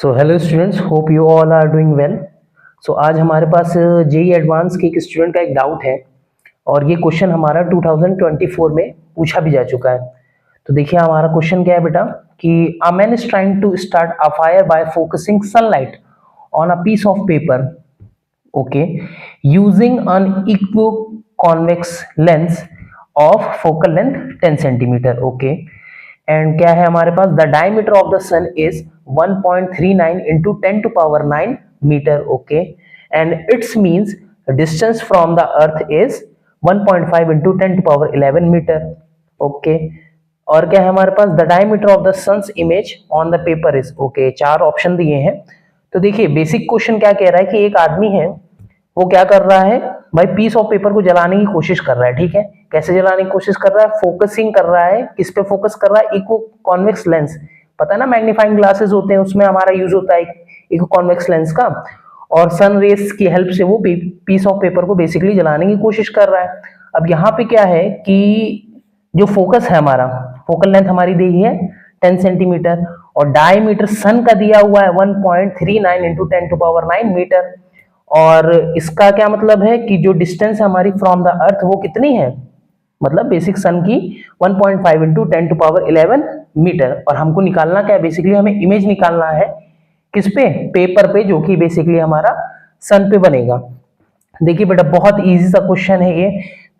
So hello students, hope you all are doing well. So आज हमारे पास JEE advance के एक स्टूडेंट का एक डाउट है और ये क्वेश्चन हमारा 2024 में पूछा भी जा चुका है। तो देखिए हमारा क्वेश्चन क्या है बेटा कि a man is trying to start a fire by focusing sunlight on a piece of paper, okay, using an equiconvex lens of focal length 10 centimetre, okay. And क्या है हमारे पास, the diameter of the sun is 1.39 into 10 to power 9 metre, okay. And its means distance from the earth is 1.5 into 10 to power 11 metre, okay. और क्या है हमारे पास, the diameter of the sun's image on the paper is, okay. चार option दिए हैं। तो देखिए बेसिक क्वेश्चन क्या कह रहा है कि एक आदमी है, वो क्या कर रहा है भाई, पीस ऑफ पेपर को जलाने की कोशिश कर रहा है, ठीक है। कैसे जलाने की कोशिश कर रहा है, फोकसिंग कर रहा है। किस पे फोकस कर रहा है, इको कॉन्वेक्स लेंस, पता है ना, मैग्नीफाइंग ग्लासेस होते हैं, उसमें हमारा यूज होता है इको कॉन्वेक्स लेंस का। और सन रेस की हेल्प से वो पीस ऑफ पेपर को बेसिकली जलाने की कोशिश कर रहा है। अब यहाँ पे क्या है कि जो फोकस है हमारा, फोकल लेंथ हमारी दी है 10 सेंटीमीटर और डायमीटर सन का दिया हुआ है 1.39 इंटू 10 टू पावर 9 मीटर। और इसका क्या मतलब है कि जो डिस्टेंस है हमारी फ्रॉम द अर्थ वो कितनी है, मतलब बेसिक सन की 1.5 इंटू 10 टू पावर 11 मीटर। और हमको निकालना क्या है, बेसिकली हमें इमेज निकालना है किस पे, पेपर पे, जो कि बेसिकली हमारा सन पे बनेगा। देखिए बेटा बहुत इजी सा क्वेश्चन है ये।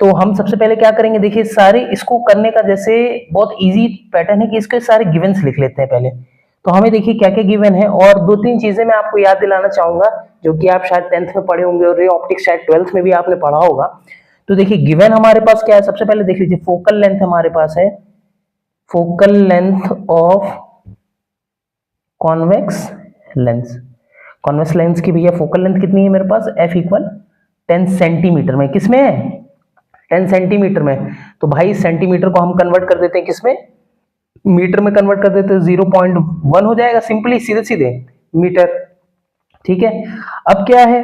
तो हम सबसे पहले क्या करेंगे, देखिए सारे इसको करने का जैसे बहुत इजी पैटर्न है कि इसके सारे गिवन्स लिख लेते हैं पहले। तो हमें देखिए क्या क्या गिवन है, और दो तीन चीजें मैं आपको याद दिलाना चाहूंगा जो कि आप शायद 10th में पढ़े होंगे और रे ऑप्टिक्स शायद 12th में भी आपने पढ़ा होगा। तो देखिए गिवन हमारे पास क्या है, सबसे पहले देख लीजिए फोकल लेंथ हमारे पास है, focal length of convex lens. Convex lens की भैया फोकल लेंथ कितनी है मेरे पास, एफ इक्वल 10 सेंटीमीटर में, किसमें है 10 सेंटीमीटर में। तो भाई सेंटीमीटर को हम कन्वर्ट कर देते हैं किसमें, मीटर में कन्वर्ट कर देते हैं, 0.1 हो जाएगा, सिंपली सीधे सीधे मीटर, ठीक है। अब क्या है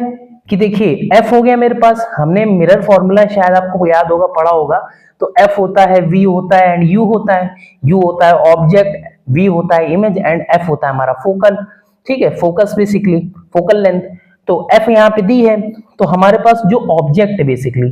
कि देखिए एफ हो गया मेरे पास, हमने मिरर फॉर्मूला शायद आपको याद होगा, पढ़ा होगा। तो एफ होता है, वी होता है एंड यू होता है। यू होता है ऑब्जेक्ट, वी होता है इमेज एंड एफ होता है हमारा फोकल, ठीक है, फोकस बेसिकली, फोकल लेंथ। तो एफ यहाँ पे दी है। तो हमारे पास जो ऑब्जेक्ट है बेसिकली,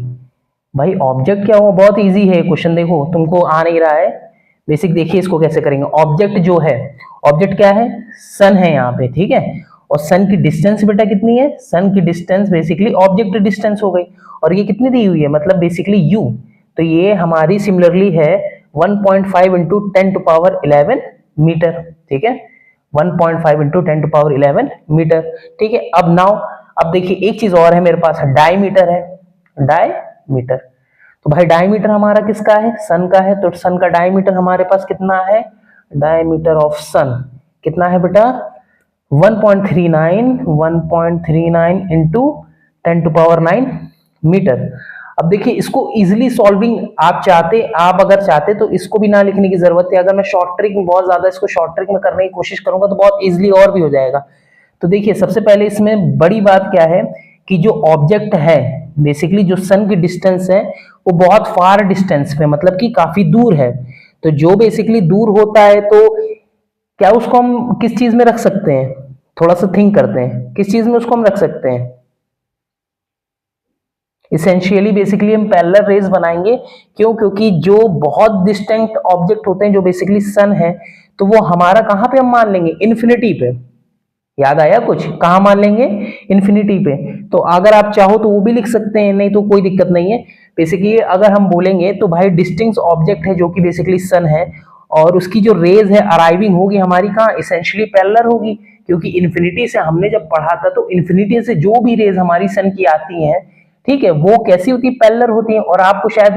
भाई ऑब्जेक्ट क्या हुआ, बहुत इजी है क्वेश्चन, देखो तुमको आ नहीं रहा है बेसिक, देखिए इसको कैसे करेंगे। ऑब्जेक्ट जो है, ऑब्जेक्ट क्या है, सन है यहाँ पे, ठीक है। और सन की डिस्टेंस बेटा कितनी है, सन की डिस्टेंस बेसिकली ऑब्जेक्ट डिस्टेंस हो गई, और ये कितनी दी हुई है, मतलब बेसिकली यू। तो ये हमारी सिमिलरली है 1.5 इंटू 10 टू पावर 11 मीटर, ठीक है, 1.5 इंटू 10 टू पावर 11 मीटर, ठीक है। अब नाउ, अब देखिए एक चीज और है मेरे पास, डायमीटर है, डायमीटर। तो भाई डायमीटर हमारा किसका है, सन का है। तो सन का डायमीटर हमारे पास कितना है, डायमीटर ऑफ सन कितना है बेटा, 1.39 इंटू 10 टू पावर 9 मीटर। अब देखिए इसको इजिली सॉल्विंग आप चाहते, आप अगर चाहते तो इसको भी ना लिखने की जरूरत है। अगर मैं शॉर्ट ट्रिक में बहुत ज्यादा इसको शॉर्ट ट्रिक में करने की कोशिश करूंगा तो बहुत इजिली और भी हो जाएगा। तो देखिए सबसे पहले इसमें बड़ी बात क्या है कि जो ऑब्जेक्ट है बेसिकली, जो सन की डिस्टेंस है वो बहुत फार डिस्टेंस पे, मतलब कि काफी दूर है। तो जो बेसिकली दूर होता है तो क्या उसको हम किस चीज में रख सकते हैं, थोड़ा सा थिंक करते हैं, किस चीज में उसको हम रख सकते हैं। इसेंशियली बेसिकली हम पैरेलल रेज बनाएंगे, क्यों, क्योंकि जो बहुत डिस्टेंट ऑब्जेक्ट होते हैं जो बेसिकली सन है, तो वो हमारा कहां पे हम मान लेंगे, इन्फिनिटी पे। याद आया कुछ, कहां मान लेंगे, इन्फिनिटी पे। तो अगर आप चाहो तो वो भी लिख सकते हैं, नहीं तो कोई दिक्कत नहीं है। बेसिकली अगर हम बोलेंगे तो भाई डिस्टिंक्ट ऑब्जेक्ट है जो कि बेसिकली सन है, और उसकी जो रेज है अराइविंग होगी हमारी कहाँ, इसेंशियली पैरेलल होगी, क्योंकि इन्फिनिटी से हमने जब पढ़ा था तो इन्फिनिटी से जो भी रेज हमारी सन की आती हैं, ठीक है, वो कैसी होती है, पैरेलल होती है। और आपको शायद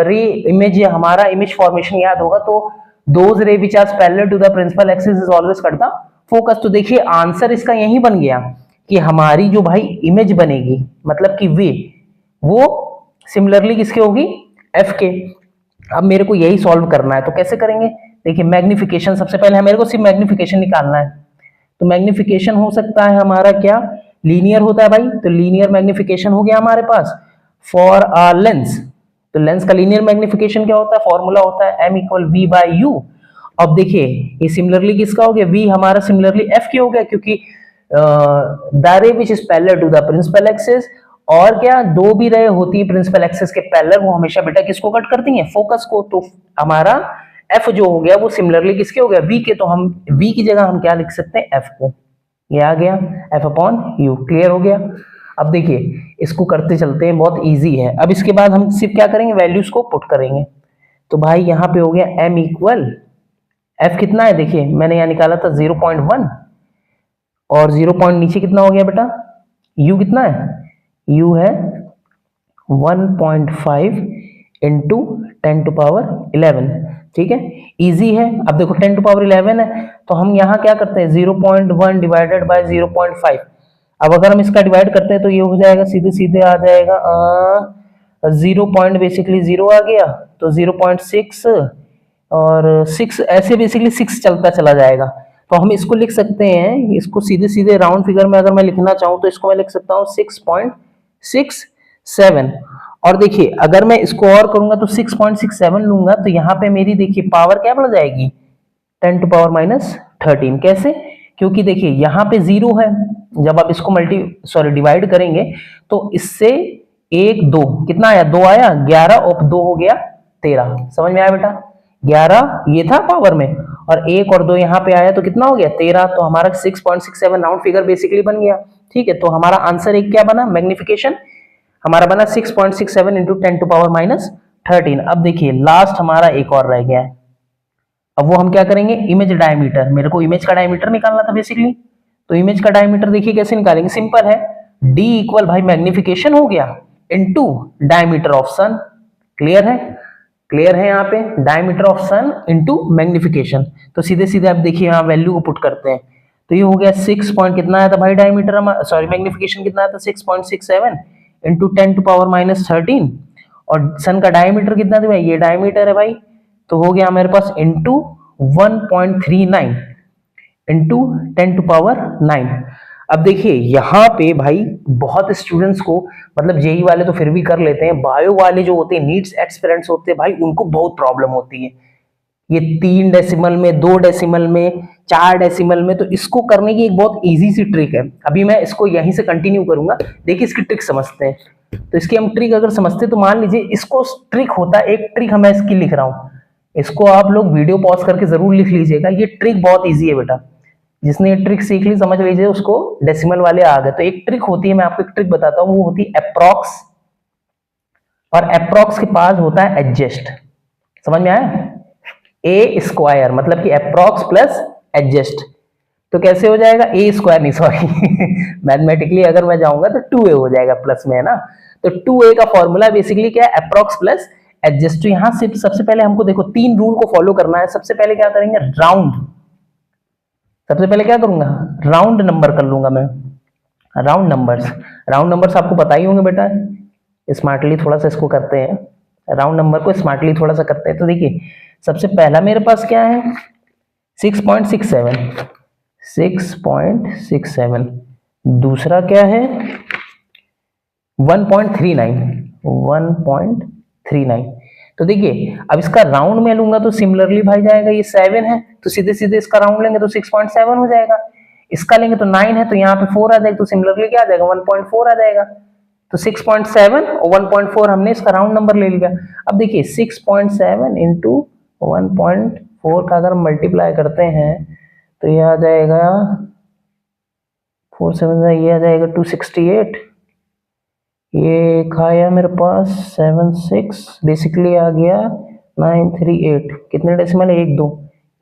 रे इमेज, हमारा इमेज फॉर्मेशन याद होगा, तो those ray which are parallel to the principal axis is always cut the focus. तो देखिए आंसर इसका यही बन गया कि हमारी जो भाई इमेज बनेगी, मतलब कि वे, वो सिमिलरली किसके होगी, एफ के। अब मेरे को यही सॉल्व करना है, तो कैसे करेंगे, देखिए मैग्निफिकेशन, सबसे पहले मेरे को सिर्फ मैग्निफिकेशन निकालना है। तो मैग्निफिकेशन हो सकता है हमारा क्या, लीनियर होता है भाई, तो लीनियर मैग्निफिकेशन हो गया हमारे पास फॉर अ लेंस। तो लेंस का लीनियर मैग्निफिकेशन क्या होता है, फॉर्मूला होता है m equal v by u. अब देखिए ये सिमिलरली किसका हो गया, v हमारा सिमिलरली f की हो गया, क्योंकि the ray which is parallel to the principal axis, और क्या दो भी रे होती है प्रिंसिपल एक्सिस के पैरेलल, वो हमेशा बेटा किसको कट करती हैं, फोकस को। तो हमारा f जो हो गया वो सिमिलरली किसके हो गया, v के। तो हम v की जगह हम क्या लिख सकते हैं, f को। ये आ गया f अपॉन u, क्लियर हो गया। अब देखिए इसको करते चलते हैं, बहुत इजी है। अब इसके बाद हम सिर्फ क्या करेंगे, वैल्यूज को पुट करेंगे। तो भाई यहाँ पे हो गया m इक्वल f कितना है, देखिए मैंने यहाँ निकाला था 0.1, और 0 पॉइंट नीचे कितना हो गया बेटा, u कितना है, u है 1.5 इंटू 10⁻11। ठीक है, इजी है। अब देखो 10⁻11 है, तो हम यहाँ क्या करते हैं, 0.1 डिवाइडेड बाय 0.5। अब अगर हम इसका डिवाइड करते हैं तो ये हो जाएगा, सीधे सीधे आ जाएगा 0 पॉइंट बेसिकली 0 आ गया, तो 0.6 और 6, ऐसे बेसिकली 6 चलता चला जाएगा। तो हम इसको लिख सकते हैं, इसको सीधे सीधे राउंड फिगर में अगर मैं लिखना चाहूँ तो इसको मैं लिख सकता हूँ 6.67। और देखिए अगर मैं इसको और करूंगा तो 6.67 लूंगा, तो यहाँ पे मेरी देखिए पावर क्या बढ़ जाएगी, 10⁻13। कैसे, क्योंकि देखिए यहाँ पे 0 है, जब आप इसको डिवाइड करेंगे तो इससे 1 2 कितना आया, 2 आया, 11 और 2 हो गया 13। समझ में आया बेटा, 11 ये था पावर में, और 1 और 2 यहाँ पे आया तो कितना हो गया 13। तो हमारा 6.67 राउंड फिगर बेसिकली बन गया। ठीक है, तो हमारा आंसर एक क्या बना, मैग्निफिकेशन हमारा बना 6.67 इंटू 10⁻13। अब देखिए लास्ट हमारा एक और रह गया है। अब वो हम क्या करेंगे, इमेज डायमीटर, मेरे को इमेज का डायमीटर निकालना था बेसिकली। तो इमेज का डायमीटर देखिए कैसे निकालेंगे, सिंपल है, d इक्वल भाई मैग्निफिकेशन हो गया into diameter of sun. Clear है, क्लियर है, यहाँ पे diameter of sun into magnification. तो सीधे सीधे आप देखिए यहाँ वैल्यू को पुट करते हैं, तो ये हो गया 6 पॉइंट कितना आया था भाई डायमीटर, मैग्निफिकेशन कितना आया था 6.67 इंटू 10⁻13, और सन का डायमीटर कितना था भाई, ये डायमीटर है भाई, तो हो गया मेरे पास इंटू 1.39 इंटू 10⁻9। अब देखिए यहाँ पे भाई बहुत स्टूडेंट्स को, मतलब जेई वाले तो फिर भी कर लेते हैं, बायो वाले जो होते हैं, नीड्स एस्पिरेंट्स होते हैं भाई, उनको बहुत प्रॉब्लम होती है। ये 3 डेसिमल में, 2 डेसिमल में, 4 डेसिमल में, तो इसको करने की एक बहुत इजी सी ट्रिक है। अभी मैं इसको यहीं से कंटिन्यू करूंगा, देखिए इसकी ट्रिक समझते हैं। तो इसकी हम ट्रिक अगर समझते तो मान लीजिए इसको ट्रिक होता है, एक ट्रिक मैं इसकी लिख रहा हूं, इसको आप लोग वीडियो पॉज करके जरूर लिख लीजिएगा। ये ट्रिक बहुत इजी है बेटा, जिसने ये ट्रिक सीख ली समझ लीजिए उसको डेसिमल वाले आ गए। तो एक ट्रिक होती है, मैं आपको एक ट्रिक बताता हूँ, वो होती है अप्रॉक्स, और अप्रॉक्स के पास होता है एडजस्ट। समझ में आया, ए स्क्वायर मतलब कि अप्रॉक्स प्लस एडजस्ट। तो कैसे हो जाएगा, ए स्क्वायर नहीं सॉरी मैथमेटिकली अगर मैं जाऊंगा तो 2a हो जाएगा प्लस में, है ना। तो 2a का फॉर्मूला बेसिकली क्या है, अप्रॉक्स प्लस एडजस्ट। तो यहाँ सिर्फ सबसे पहले हमको देखो 3 रूल को फॉलो करना है। सबसे पहले क्या करेंगे, राउंड, सबसे पहले क्या करूंगा, राउंड नंबर कर लूंगा मैं, राउंड नंबर्स आपको पता ही होंगे बेटा, स्मार्टली थोड़ा सा इसको करते हैं, राउंड नंबर को स्मार्टली थोड़ा सा करते हैं। तो देखिए सबसे पहला मेरे पास क्या है 6.67, दूसरा क्या है 1.39। तो देखिए अब इसका राउंड में लूंगा तो सिमिलरली भाई जाएगा, ये 7 है तो सीधे सीधे इसका राउंड लेंगे तो 6.7 हो जाएगा। इसका लेंगे तो 9 है तो यहाँ पे 4 आ जाएगा, तो सिमिलरली क्या आ जाएगा 1.4 आ जाएगा। तो 6.7 और 1.4 हमने इसका राउंड नंबर ले लिया। अब देखिए 6.7 इंटू 1.4 का अगर मल्टीप्लाई करते हैं तो ये आ जाएगा 4 7 ये आ जाएगा 268, ये खाया मेरे पास 76, बेसिकली आ गया 938। कितने डेसिमल है 1 2,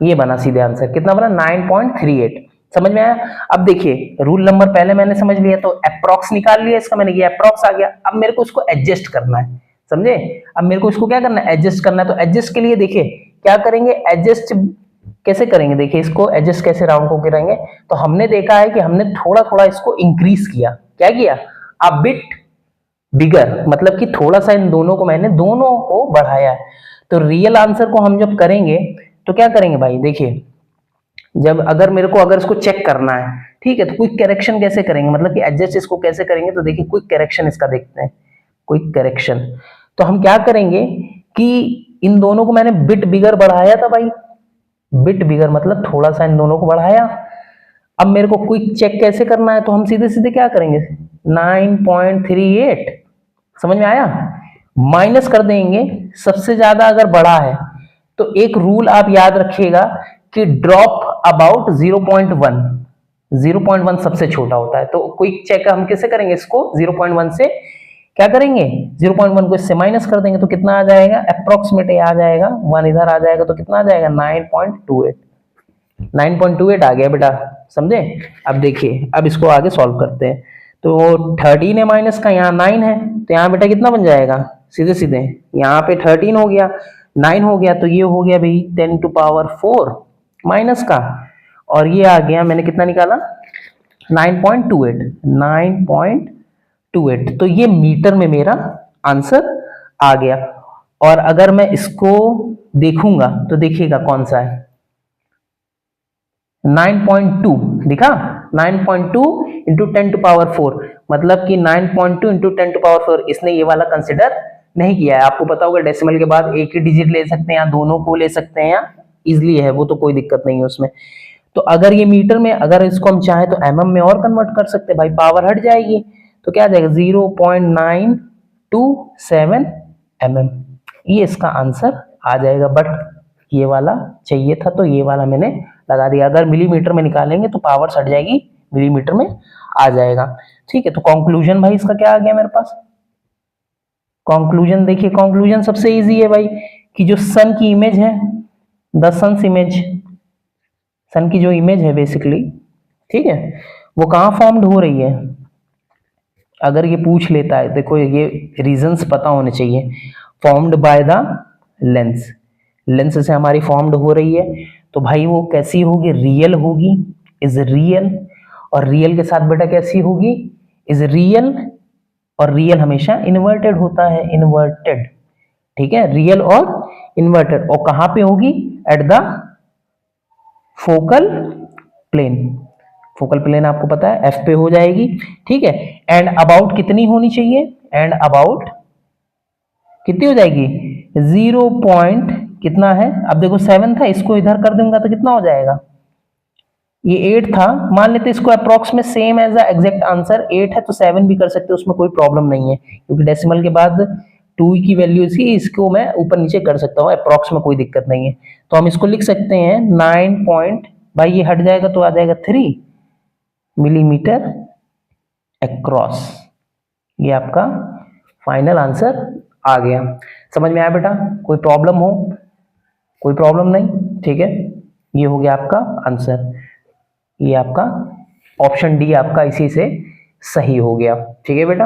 ये बना सीधे आंसर, कितना बना 9.38। समझ में आया। अब देखिए रूल नंबर पहले मैंने समझ लिया, तो अप्रॉक्स निकाल लिया इसका मैंने, ये अप्रॉक्स आ गया। अब मेरे को इसको एडजस्ट करना है, समझे। अब मेरे को इसको क्या करना है, एडजस्ट करना है। तो एडजस्ट के लिए देखिए क्या करेंगे, एडजस्ट कैसे करेंगे, देखिए इसको एडजस्ट कैसे राउंड को करेंगे। तो हमने देखा है कि हमने थोड़ा थोड़ा इसको इंक्रीज किया, क्या किया, अ बिट बिगर, मतलब कि थोड़ा सा इन दोनों को मैंने दोनों को बढ़ाया है। तो रियल आंसर को हम जब करेंगे तो क्या करेंगे भाई, देखिए जब अगर मेरे को अगर इसको चेक करना है, ठीक है, तो क्विक करेक्शन कैसे करेंगे, मतलब कि एडजस्ट इसको कैसे करेंगे। तो देखिए क्विक करेक्शन इसका देखते हैं, क्विक करेक्शन। तो हम क्या करेंगे कि इन दोनों को मैंने बिट बिगर बढ़ाया था भाई, बिट बिगर मतलब थोड़ा सा इन दोनों को बढ़ाया। अब मेरे को क्विक चेक कैसे करना है, तो हम सीधे सीधे क्या करेंगे, 9.38 समझ में आया, माइनस कर देंगे। सबसे ज्यादा अगर बड़ा है तो एक रूल आप याद रखिएगा कि ड्रॉप अबाउट 0.1, 0.1 सबसे छोटा होता है। तो क्विक चेक हम कैसे करेंगे, इसको 0.1 से क्या करेंगे, 0.1 को इससे माइनस कर देंगे तो कितना आ जाएगा, अप्रोक्सीमेट आ जाएगा, 1 इधर आ जाएगा तो कितना आ जाएगा 9.28, 9.28 आ गया बेटा, समझे। अब देखिए, अब इसको आगे सॉल्व करते हैं। तो 13 है माइनस का, यहाँ 9 है, तो यहाँ बेटा कितना बन जाएगा, सीधे सीधे यहाँ पे 13 हो गया, 9 हो गया, तो ये हो गया भाई 10 टू पावर 4 माइनस का, और ये आ गया मैंने कितना निकाला 9.28, 9.28। तो ये मीटर में मेरा आंसर आ गया। और अगर मैं इसको देखूंगा तो देखिएगा कौन सा है, 9.2 दिखा, 9.2 इंटू 10 टू पावर 4, मतलब कि 9.2 इंटू 10 टू पावर 4, इसने ये वाला कंसिडर नहीं किया है। आपको पता होगा डेसिमल के बाद एक ही डिजिट ले सकते हैं या दोनों को ले सकते हैं, या इजिली है वो, तो कोई दिक्कत नहीं है उसमें। तो अगर ये मीटर में, अगर इसको हम चाहें तो एमएम में और कन्वर्ट कर सकते हैं भाई, पावर हट जाएगी तो क्या आ जाएगा 0.927 mm, ये इसका आंसर आ जाएगा। बट ये वाला चाहिए था तो ये वाला मैंने लगा दिया। अगर मिलीमीटर में निकालेंगे तो पावर हट जाएगी, मिलीमीटर में आ जाएगा। ठीक है, तो कंक्लूजन भाई इसका क्या आ गया मेरे पास, कंक्लूजन देखिए, कंक्लूजन सबसे इजी है भाई, कि जो सन की इमेज है, द सन्स इमेज, सन की जो इमेज है बेसिकली, ठीक है, वो कहाँ फॉर्म्ड हो रही है। अगर ये पूछ लेता है, देखो ये रीजंस पता होने चाहिए, formed by the lens, lens से हमारी फॉर्म्ड हो रही है, तो भाई वो कैसी होगी, रियल होगी, इज रियल। और रियल के साथ बेटा कैसी होगी, इज रियल, और रियल हमेशा इन्वर्टेड होता है, इन्वर्टेड, ठीक है, रियल और इन्वर्टेड। और कहां पे होगी, at the focal plane, focal plane आपको पता है एफ पे हो जाएगी, ठीक है। एंड अबाउट कितनी होनी चाहिए, एंड अबाउट कितनी हो जाएगी, 0 पॉइंट कितना है, अब देखो 7 था, इसको इधर कर दूंगा तो कितना हो जाएगा, ये 8 था, मान लेते इसको अप्रोक्स में same as the exact answer 8 है, तो 7 भी कर सकते हो, उसमें कोई प्रॉब्लम नहीं है, क्योंकि डेसिमल के बाद 2 की वैल्यू थी, इसको मैं ऊपर नीचे कर सकता हूँ, अप्रोक्स में कोई दिक्कत नहीं है। तो हम इसको लिख सकते हैं 9 पॉइंट, भाई ये हट जाएगा तो आ जाएगा 3 मिलीमीटर अक्रॉस, ये आपका फाइनल आंसर आ गया। समझ में आया बेटा, कोई प्रॉब्लम हो, कोई प्रॉब्लम नहीं, ठीक है, ये हो गया आपका आंसर, ये आपका ऑप्शन डी आपका इसी से सही हो गया, ठीक है बेटा।